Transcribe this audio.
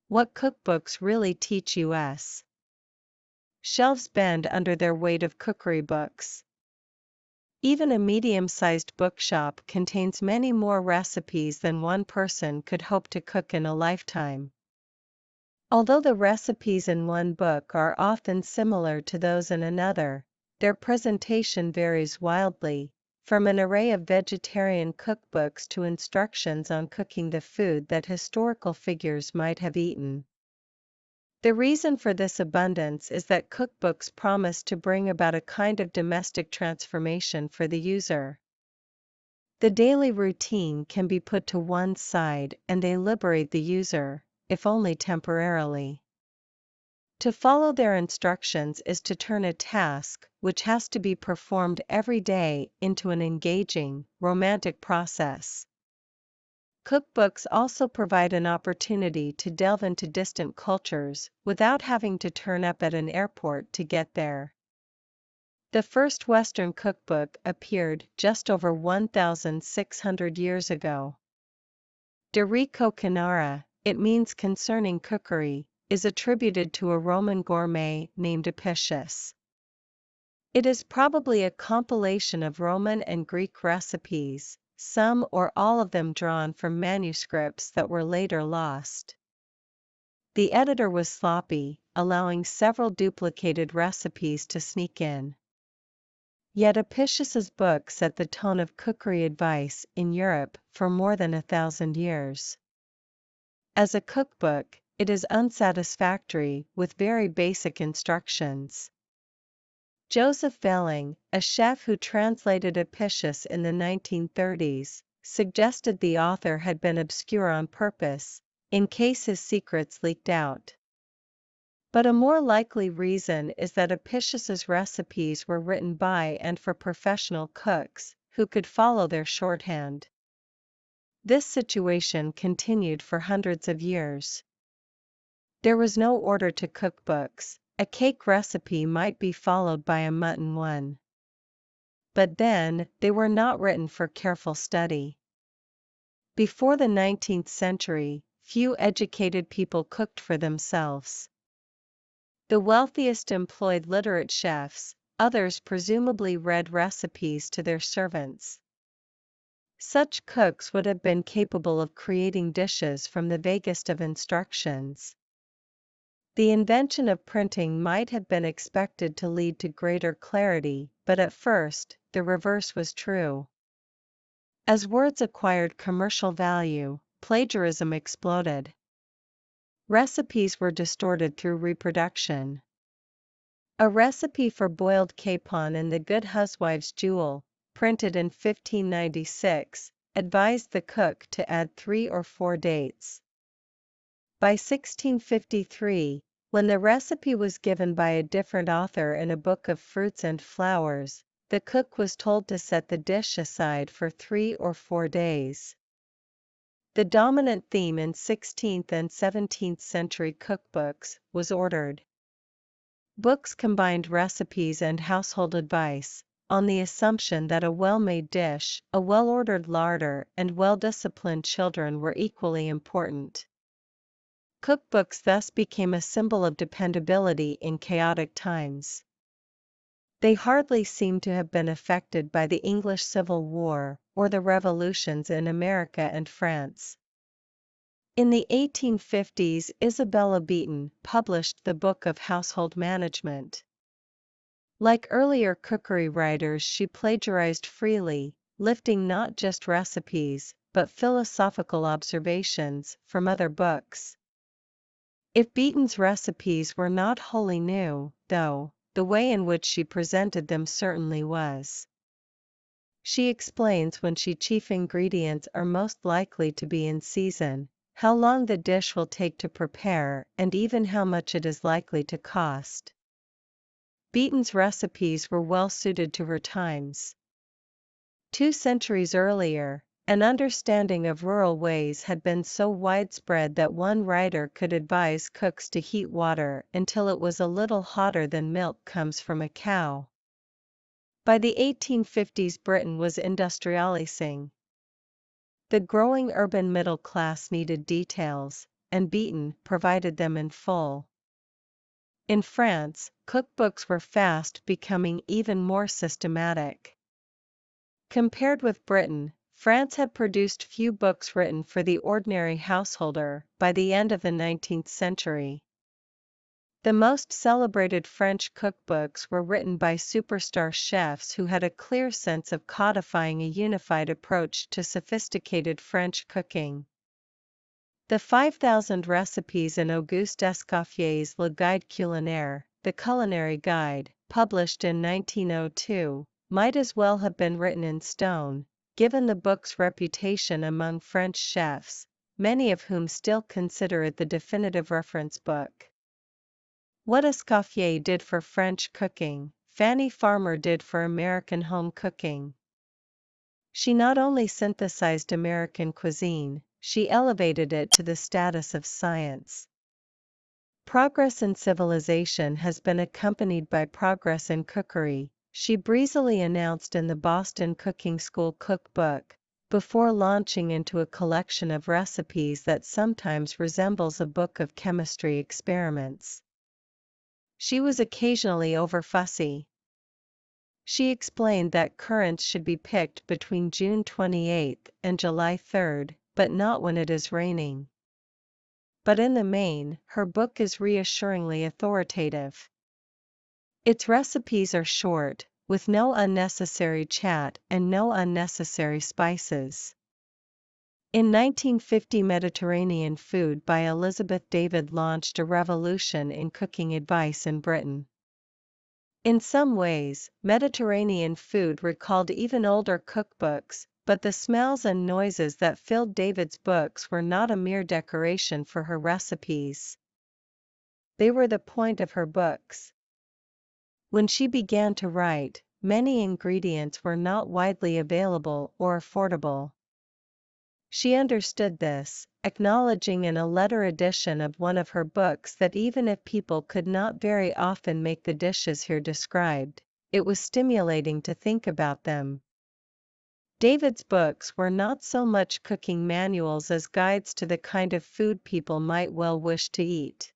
What cookbooks really teach us. Shelves bend under their weight of cookery books. Even a medium-sized bookshop contains many more recipes than one person could hope to cook in a lifetime. Although the recipes in one book are often similar to those in another, their presentation varies wildly, from an array of vegetarian cookbooks to instructions on cooking the food that historical figures might have eaten. The reason for this abundance is that cookbooks promise to bring about a kind of domestic transformation for the user. The daily routine can be put to one side and they liberate the user, if only temporarily. To follow their instructions is to turn a task, which has to be performed every day, into an engaging, romantic process. Cookbooks also provide an opportunity to delve into distant cultures, without having to turn up at an airport to get there. The first Western cookbook appeared just over 1,600 years ago. De Rico Canara, it means concerning cookery, is attributed to a Roman gourmet named Apicius. It is probably a compilation of Roman and Greek recipes, some or all of them drawn from manuscripts that were later lost. The editor was sloppy, allowing several duplicated recipes to sneak in. Yet Apicius's book set the tone of cookery advice in Europe for more than 1,000 years. As a cookbook, it is unsatisfactory, with very basic instructions. Joseph Velling, a chef who translated Apicius in the 1930s, suggested the author had been obscure on purpose, in case his secrets leaked out. But a more likely reason is that Apicius's recipes were written by and for professional cooks, who could follow their shorthand. This situation continued for hundreds of years. There was no order to cookbooks. A cake recipe might be followed by a mutton one. But then, they were not written for careful study. Before the 19th century, few educated people cooked for themselves. The wealthiest employed literate chefs, others presumably read recipes to their servants. Such cooks would have been capable of creating dishes from the vaguest of instructions. The invention of printing might have been expected to lead to greater clarity, but at first, the reverse was true. As words acquired commercial value, plagiarism exploded. Recipes were distorted through reproduction. A recipe for boiled capon in The Good Huswife's Jewel, printed in 1596, advised the cook to add 3 or 4 dates. By 1653, when the recipe was given by a different author in a book of fruits and flowers, the cook was told to set the dish aside for 3 or 4 days. The dominant theme in 16th and 17th century cookbooks was ordered. Books combined recipes and household advice, on the assumption that a well-made dish, a well-ordered larder, and well-disciplined children were equally important. Cookbooks thus became a symbol of dependability in chaotic times. They hardly seem to have been affected by the English Civil War or the revolutions in America and France. In the 1850s, Isabella Beeton published the Book of Household Management. Like earlier cookery writers, she plagiarized freely, lifting not just recipes, but philosophical observations from other books. If Beeton's recipes were not wholly new, though, the way in which she presented them certainly was. She explains when chief ingredients are most likely to be in season, how long the dish will take to prepare, and even how much it is likely to cost. Beeton's recipes were well suited to her times. 2 centuries earlier, an understanding of rural ways had been so widespread that one writer could advise cooks to heat water until it was a little hotter than milk comes from a cow. By the 1850s, Britain was industrializing. The growing urban middle class needed details, and Beaton provided them in full. In France, cookbooks were fast becoming even more systematic. Compared with Britain, France had produced few books written for the ordinary householder by the end of the 19th century. The most celebrated French cookbooks were written by superstar chefs who had a clear sense of codifying a unified approach to sophisticated French cooking. The 5,000 recipes in Auguste Escoffier's Le Guide Culinaire, the culinary guide, published in 1902, might as well have been written in stone, given the book's reputation among French chefs, many of whom still consider it the definitive reference book. What Escoffier did for French cooking, Fanny Farmer did for American home cooking. She not only synthesized American cuisine, she elevated it to the status of science. Progress in civilization has been accompanied by progress in cookery, she breezily announced in the Boston Cooking School cookbook, before launching into a collection of recipes that sometimes resembles a book of chemistry experiments. She was occasionally over-fussy. She explained that currants should be picked between June 28 and July 3, but not when it is raining. But in the main, her book is reassuringly authoritative. Its recipes are short, with no unnecessary chat and no unnecessary spices. In 1950, Mediterranean Food by Elizabeth David launched a revolution in cooking advice in Britain. In some ways, Mediterranean food recalled even older cookbooks, but the smells and noises that filled David's books were not a mere decoration for her recipes. They were the point of her books. When she began to write, many ingredients were not widely available or affordable. She understood this, acknowledging in a letter edition of one of her books that even if people could not very often make the dishes here described, it was stimulating to think about them. David's books were not so much cooking manuals as guides to the kind of food people might well wish to eat.